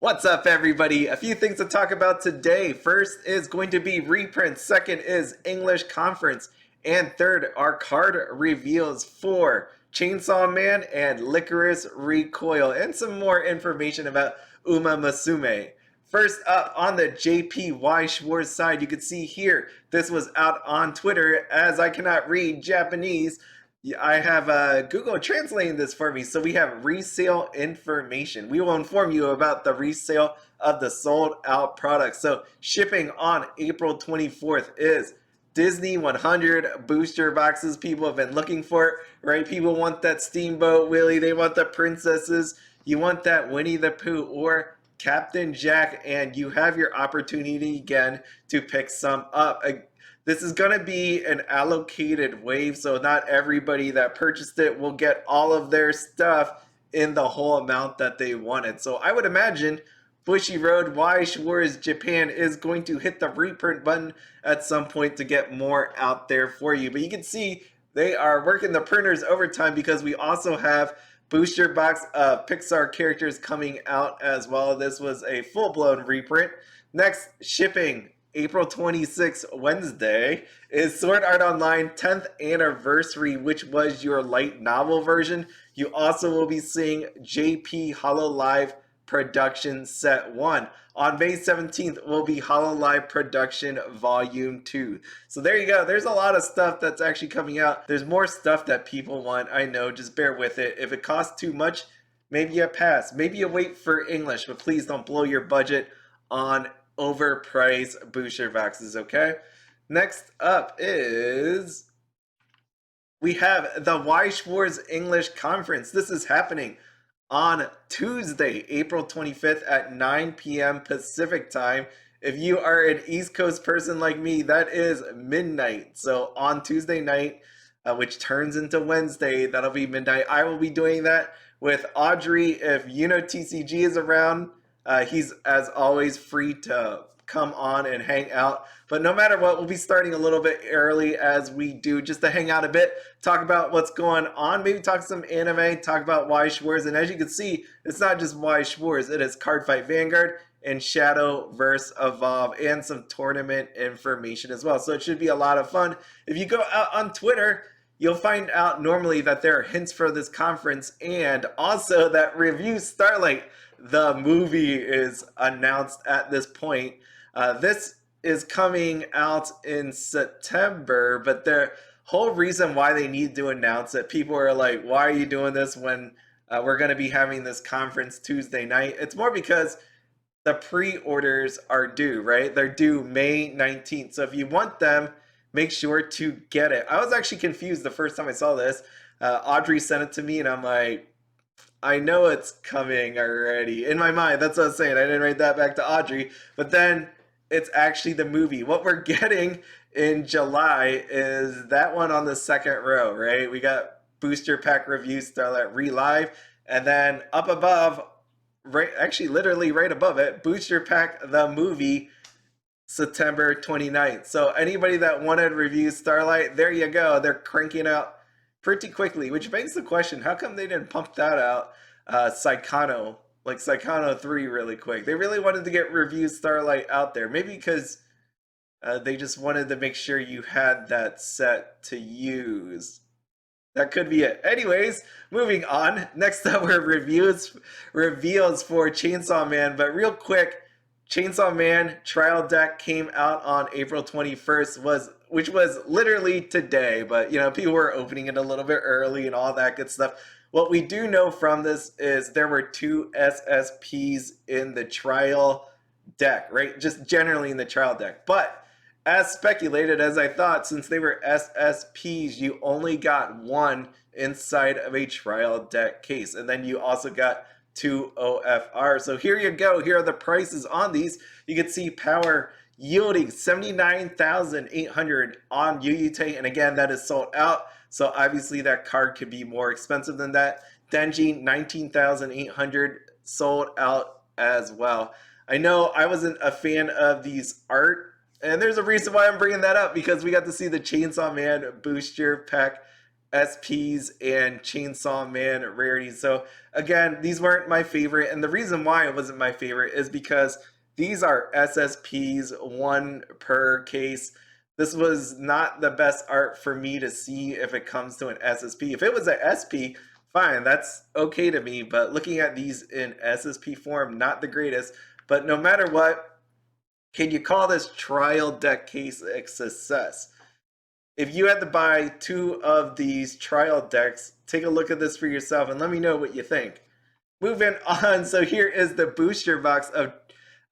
What's up, everybody? A few things to talk about today. First is going to be Reprint, second is English Conference, and third are card reveals for Chainsaw Man and Lycoris Recoil, and some more information about Uma Musume. First up, on the JPY Schwarz side, you can see here, this was out on Twitter. As I cannot read Japanese, I have Google translating this for me. So we have resale information. We will inform you about the resale of the sold out products. So shipping on April 24th is Disney 100 booster boxes. People have been looking for it, right? People want that Steamboat Willie. They want the princesses. You want that Winnie the Pooh or Captain Jack, and you have your opportunity again to pick some up. This is going to be an allocated wave, so not everybody that purchased it will get all of their stuff in the whole amount that they wanted. So I would imagine Bushiroad, Weiss, Schwarz, Japan is going to hit the reprint button at some point to get more out there for you. But you can see they are working the printers overtime because we also have booster box of Pixar characters coming out as well. This was a full-blown reprint. Next, shipping April 26th, Wednesday, is Sword Art Online 10th Anniversary, which was your light novel version. You also will be seeing JP Hololive Production Set 1. On May 17th will be Hololive Production Volume 2. So there you go. There's a lot of stuff that's actually coming out. There's more stuff that people want. I know. Just bear with it. If it costs too much, maybe you pass. Maybe you wait for English, but please don't blow your budget on overpriced booster boxes, okay? Next up is we have the Weiss Schwarz English Conference. This is happening on Tuesday, April 25th at 9 p.m. Pacific time. If you are an East Coast person like me, that is midnight. So on Tuesday night, which turns into Wednesday, that'll be midnight. I will be doing that with Audrey. If you know TCG is around, he's, as always, free to come on and hang out. But no matter what, we'll be starting a little bit early as we do, just to hang out a bit, talk about what's going on, maybe talk some anime, talk about Weiss Schwarz. And as you can see, it's not just Weiss Schwarz, it is Cardfight Vanguard and Shadowverse Evolve and some tournament information as well. So it should be a lot of fun. If you go out on Twitter, you'll find out normally that there are hints for this conference, and also that Review Starlight, the movie, is announced at this point. This is coming out in September, but the whole reason why they need to announce it, people are like, why are you doing this when we're going to be having this conference Tuesday night? It's more because the pre-orders are due, right? They're due May 19th. So if you want them, make sure to get it. I was actually confused the first time I saw this. Audrey sent it to me, and I'm like, I know it's coming already. In my mind, that's what I was saying. I didn't write that back to Audrey. But then it's actually the movie. What we're getting in July is that one on the second row, right? We got Booster Pack Review Starlight Relive. And then up above, right, actually literally right above it, Booster Pack the movie, September 29th. So anybody that wanted Review Starlight, there you go. They're cranking out pretty quickly, which begs the question, how come they didn't pump that out Saikano, like Saikano 3 really quick? They really wanted to get Review Starlight out there. Maybe because they just wanted to make sure you had that set to use. That could be it. Anyways, moving on. Next up were reveals for Chainsaw Man, but real quick, Chainsaw Man trial deck came out on April 21st, which was literally today, but you know, people were opening it a little bit early and all that good stuff. What we do know from this is there were 2 SSPs in the trial deck, right? Just generally in the trial deck. But as speculated, as I thought, since they were SSPs, you only got 1 inside of a trial deck case. And then you also got 2 OFR. So here you go. Here are the prices on these. You can see power yielding 79,800 on UUT, and again, that is sold out. So obviously that card could be more expensive than that. Denji, 19,800, sold out as well. I know I wasn't a fan of these art, and there's a reason why I'm bringing that up, because we got to see the Chainsaw Man booster pack SPs and Chainsaw Man rarities. So again, these weren't my favorite, and the reason why it wasn't my favorite is because these are SSPs, one per case. This was not the best art for me to see if it comes to an SSP. If it was an SP, fine, that's okay to me, but looking at these in SSP form, not the greatest. But no matter what, can you call this trial deck case a success? If you had to buy 2 of these trial decks, take a look at this for yourself and let me know what you think. Moving on, so here is the booster box of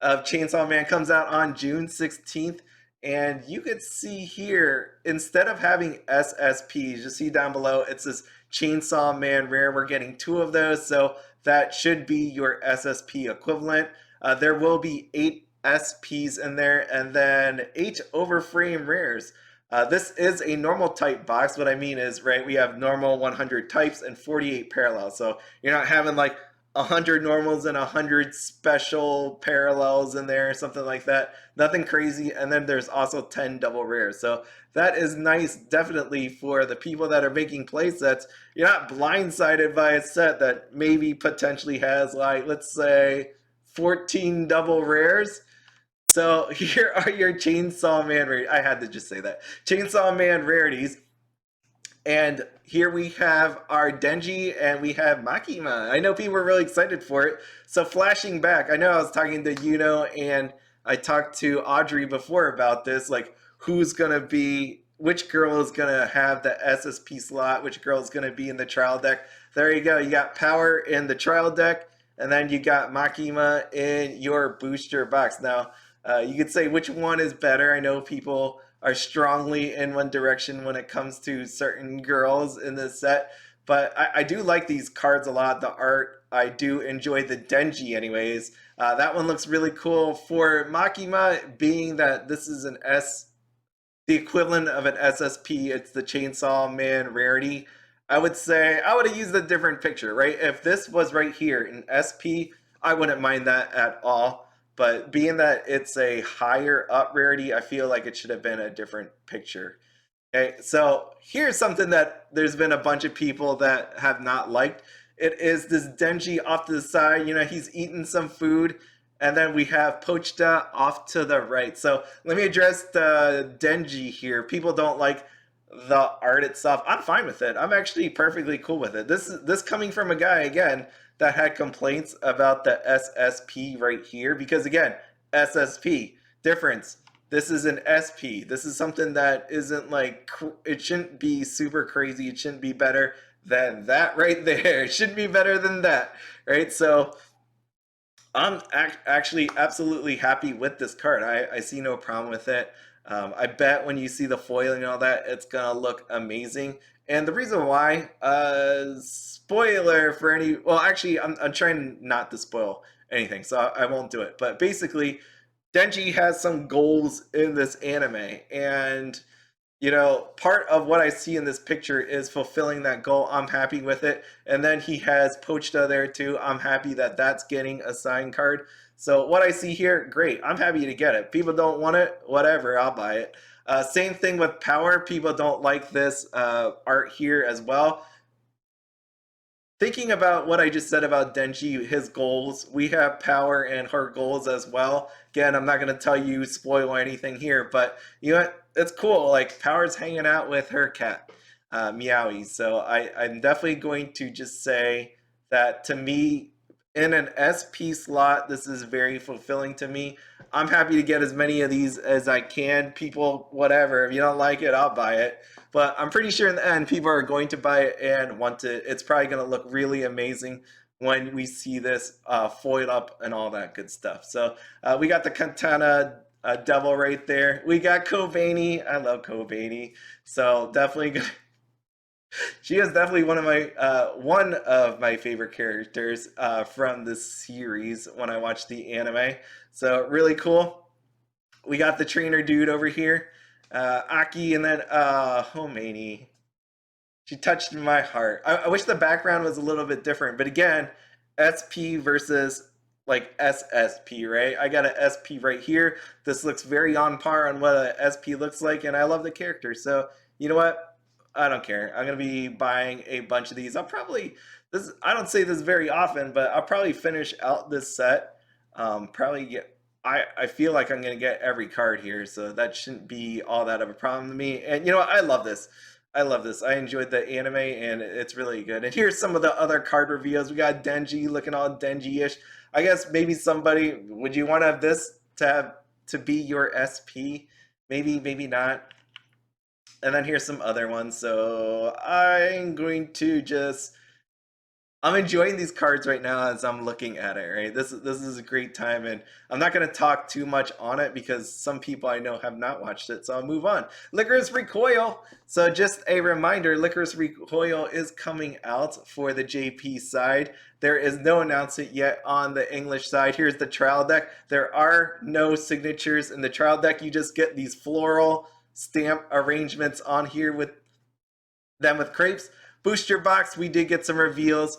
Chainsaw Man. Comes out on June 16th. And you could see here, instead of having SSPs, you see down below, it says Chainsaw Man Rare. We're getting 2 of those, so that should be your SSP equivalent. There will be 8 SPs in there, and then 8 overframe rares. This is a normal type box. What I mean is, right, we have normal 100 types and 48 parallels. So you're not having like 100 normals and 100 special parallels in there, something like that. Nothing crazy. And then there's also 10 double rares. So that is nice, definitely, for the people that are making play sets. You're not blindsided by a set that maybe potentially has, like, let's say 14 double rares. So here are your Chainsaw Man rarities. I had to just say that. Chainsaw Man rarities. And here we have our Denji and we have Makima. I know people were really excited for it. So flashing back, I know I was talking to Yuno and I talked to Audrey before about this, like who's going to be, which girl is going to have the SSP slot, which girl is going to be in the trial deck. There you go. You got Power in the trial deck, and then you got Makima in your booster box. Now, you could say which one is better. I know people are strongly in one direction when it comes to certain girls in this set, but I do like these cards a lot. The art, I do enjoy the Denji anyways. That one looks really cool. For Makima, being that this is the equivalent of an SSP, it's the Chainsaw Man rarity. I would say I would have used a different picture, right? If this was right here in SP, I wouldn't mind that at all. But being that it's a higher up rarity, I feel like it should have been a different picture. Okay, so here's something that there's been a bunch of people that have not liked. It is this Denji off to the side. You know, he's eating some food. And then we have Pochita off to the right. So let me address the Denji here. People don't like the art itself. I'm fine with it. I'm actually perfectly cool with it. This coming from a guy, again, that had complaints about the SSP right here. Because again, SSP, difference. This is an SP. This is something that isn't like, it shouldn't be super crazy. It shouldn't be better than that right there. It shouldn't be better than that, right? So I'm actually absolutely happy with this card. I see no problem with it. I bet when you see the foiling and all that, it's gonna look amazing. And the reason why, spoiler for any, well, actually, I'm trying not to spoil anything, so I won't do it. But basically, Denji has some goals in this anime, and you know, part of what I see in this picture is fulfilling that goal. I'm happy with it. And then he has Pochita there too. I'm happy that that's getting a signed card. So what I see here, great. I'm happy to get it. People don't want it, whatever, I'll buy it. Same thing with Power. People don't like this art here as well. Thinking about what I just said about Denji, his goals, we have Power and her goals as well. Again, I'm not going to tell you, spoil anything here, but you know what? It's cool. Like, Power's hanging out with her cat, Meowie. So I'm definitely going to just say that to me, in an SP slot, this is very fulfilling to me. I'm happy to get as many of these as I can. People, whatever, if you don't like it, I'll buy it. But I'm pretty sure in the end, people are going to buy it and want to. It's probably going to look really amazing when we see this foiled up and all that good stuff. So we got the Katana Devil right there. We got Kobeni. I love Kobeni. So definitely good. She is definitely one of my favorite characters from this series when I watched the anime. So really cool. We got the trainer dude over here, Aki, and then Homeni. She touched my heart. I wish the background was a little bit different, but again, SP versus like SSP, right? I got an SP right here. This looks very on par on what a SP looks like, and I love the character. So you know what? I don't care. I'm gonna be buying a bunch of these. I'll probably this. I don't say this very often, but I'll probably finish out this set. Probably get. I feel like I'm gonna get every card here, so that shouldn't be all that of a problem to me. And you know what? I love this. I love this. I enjoyed the anime, and it's really good. And here's some of the other card reveals. We got Denji looking all Denji-ish. I guess maybe somebody would you want to have this to be your SP? Maybe, maybe not. And then here's some other ones. So I'm going to just I'm enjoying these cards right now as I'm looking at it, right? This is a great time, and I'm not going to talk too much on it because some people I know have not watched it, so I'll move on. Lycoris Recoil. So just a reminder, Lycoris Recoil is coming out for the JP side. There is no announcement yet on the English side. Here's the trial deck. There are no signatures in the trial deck. You just get these floral stamp arrangements on here with them with crepes. Booster box, we did get some reveals.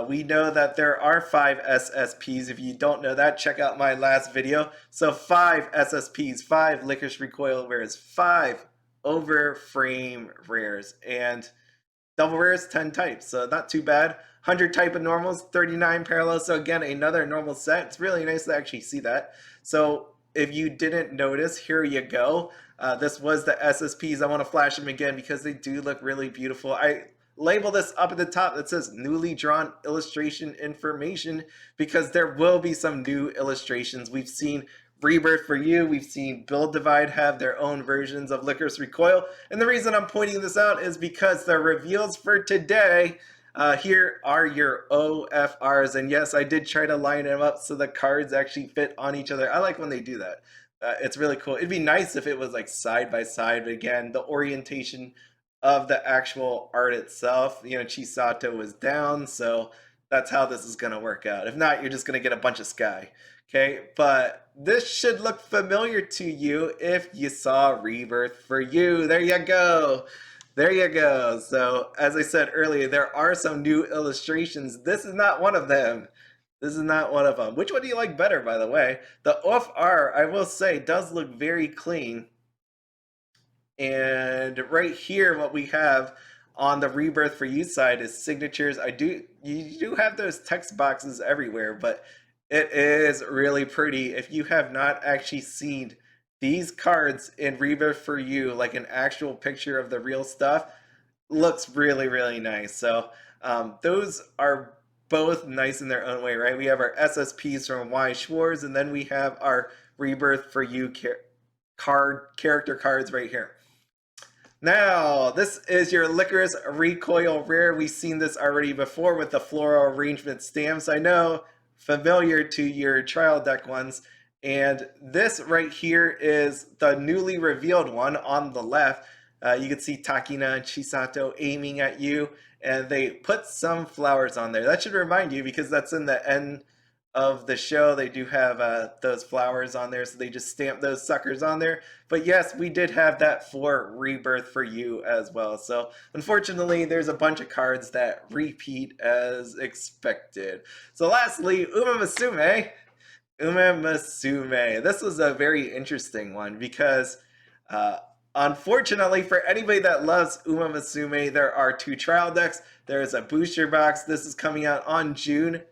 We know that there are 5 SSPs. If you don't know that, check out my last video. So 5 SSPs, 5 Lycoris Recoil rares, 5 over frame rares, and double rares, 10 types. So not too bad. 100 type of normals, 39 parallels. So again, another normal set. It's really nice to actually see that. So if you didn't notice, here you go. This was the SSPs. I want to flash them again because they do look really beautiful. I label this up at the top that says newly drawn illustration information because there will be some new illustrations. We've seen Rebirth for You, we've seen Build Divide have their own versions of Lycoris Recoil, and the reason I'm pointing this out is because the reveals for today, here are your OFRs, and yes, I did try to line them up so the cards actually fit on each other. I like when they do that. It's really cool. It'd be nice if it was like side by side, but again, the orientation of the actual art itself, you know, Chisato was down, so that's how this is going to work out. If not, you're just going to get a bunch of sky. Okay, but this should look familiar to you if you saw Rebirth for You. There you go. There you go. So, as I said earlier, there are some new illustrations. This is not one of them. This is not one of them. Which one do you like better, by the way? The OFR, I will say, does look very clean. And right here, what we have on the Rebirth for You side is signatures. You do have those text boxes everywhere, but it is really pretty. If you have not actually seen these cards in Rebirth for You, like an actual picture of the real stuff, looks really, really nice. So those are both nice in their own way, right? We have our SSPs from Weiss, Schwarz, and then we have our Rebirth for You character cards right here. Now, this is your Lycoris Recoil rare. We've seen this already before with the floral arrangement stamps. I know, familiar to your trial deck ones. And this right here is the newly revealed one on the left. You can see Takina and Chisato aiming at you, and they put some flowers on there. That should remind you, because that's in the end of the show. They do have those flowers on there, so they just stamp those suckers on there. But yes, we did have that for Rebirth for You as well. So unfortunately, there's a bunch of cards that repeat as expected. So lastly, Musume. Musume. This was a very interesting one because unfortunately, for anybody that loves Musume, there are 2 trial decks. There is a booster box. This is coming out on June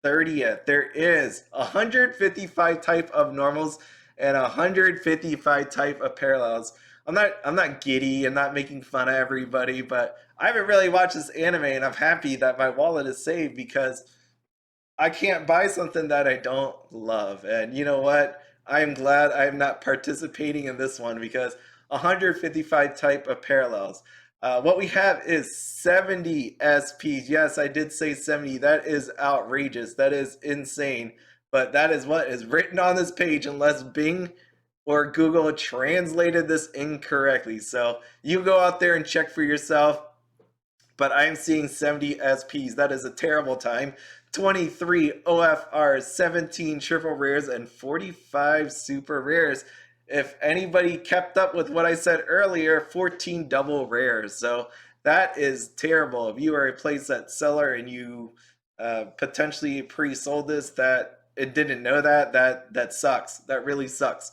30th. There is 155 type of normals and 155 type of parallels. I'm not giddy. I'm not making fun of everybody, but I haven't really watched this anime, and I'm happy that my wallet is saved because I can't buy something that I don't love. And you know what? I am glad I'm not participating in this one because 155 type of parallels. What we have is 70 SPs. Yes, I did say 70. That is outrageous. That is insane. But that is what is written on this page unless Bing or Google translated this incorrectly. So you go out there and check for yourself. But I'm seeing 70 SPs. That is a terrible time. 23 OFRs, 17 triple rares, and 45 super rares. If anybody kept up with what I said earlier, 14 double rares. So that is terrible. If you are a playset seller and you potentially pre-sold this and didn't know that sucks. That really sucks.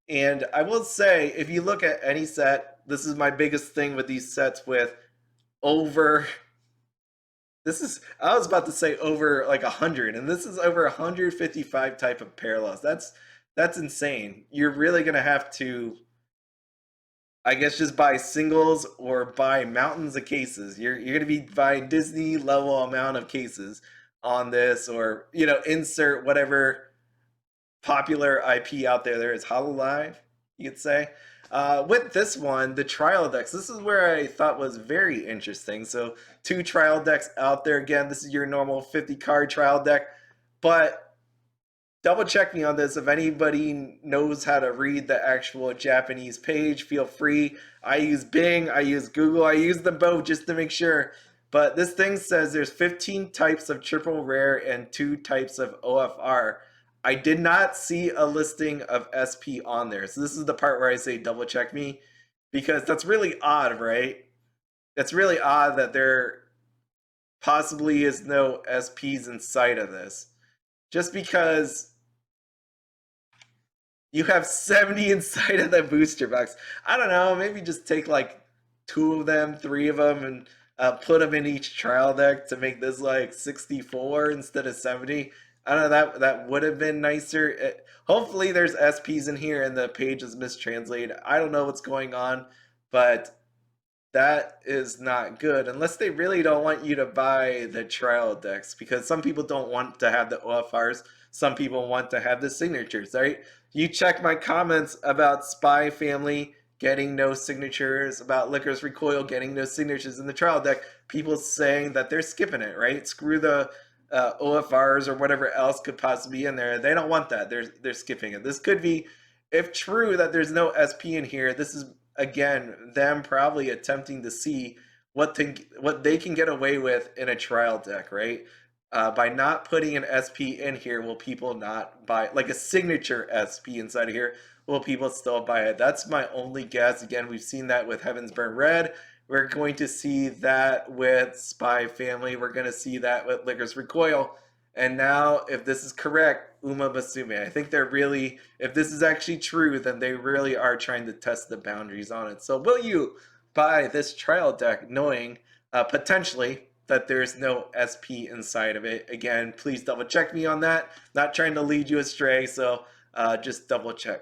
And I will say, if you look at any set, this is my biggest thing with these sets with over, this is, I was about to say over like 100, and this is over 155 type of parallels. That's insane. You're really gonna have to, I guess, just buy singles or buy mountains of cases. You're gonna be buying Disney level amount of cases on this, or insert whatever popular IP out there is. Hololive, you could say. With this one, the trial decks, this is where I thought was very interesting. So 2 trial decks out there. Again, this is your normal 50 card trial deck, but double check me on this. If anybody knows how to read the actual Japanese page, feel free. I use Bing, I use Google, I use them both just to make sure. But this thing says there's 15 types of triple rare and 2 types of OFR. I did not see a listing of SP on there. So this is the part where I say double check me, because that's really odd, right? It's really odd that there possibly is no SPs inside of this. Just because you have 70 inside of the booster box. I don't know, maybe just take like 2 of them, 3 of them, and put them in each trial deck to make this like 64 instead of 70. I don't know, that would have been nicer. Hopefully there's SPs in here and the page is mistranslated. I don't know what's going on, but that is not good unless they really don't want you to buy the trial decks, because some people don't want to have the OFRs. Some people want to have the signatures, right? You check my comments about Spy Family getting no signatures, about Lycoris Recoil getting no signatures in the trial deck. People saying that they're skipping it, right? Screw the OFRs or whatever else could possibly be in there. They don't want that. They're skipping it. This could be, if true that there's no SP in here, this is again them probably attempting to see what they can get away with in a trial deck, right? By not putting an SP in here, will people not buy, like a signature SP inside of here? Will people still buy it? That's my only guess. Again, we've seen that with Heaven's Burn Red. We're going to see that with Spy Family. We're going to see that with Lycoris Recoil. And now, if this is correct, Uma Musume. I think they're really, if this is actually true, then they really are trying to test the boundaries on it. So will you buy this trial deck knowing potentially that there's no SP inside of it? Again, please double check me on that. Not trying to lead you astray, so just double check.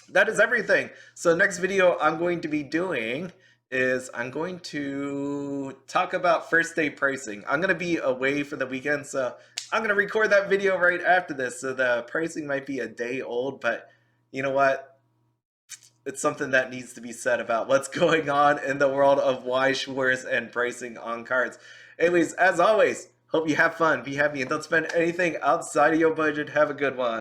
That is everything. So next video I'm going to be doing is I'm going to talk about first day pricing. I'm going to be away for the weekend, so I'm going to record that video right after this. So the pricing might be a day old, but you know what? It's something that needs to be said about what's going on in the world of Weiss, Schwarz, and pricing on cards. Anyways, as always, hope you have fun, be happy, and don't spend anything outside of your budget. Have a good one.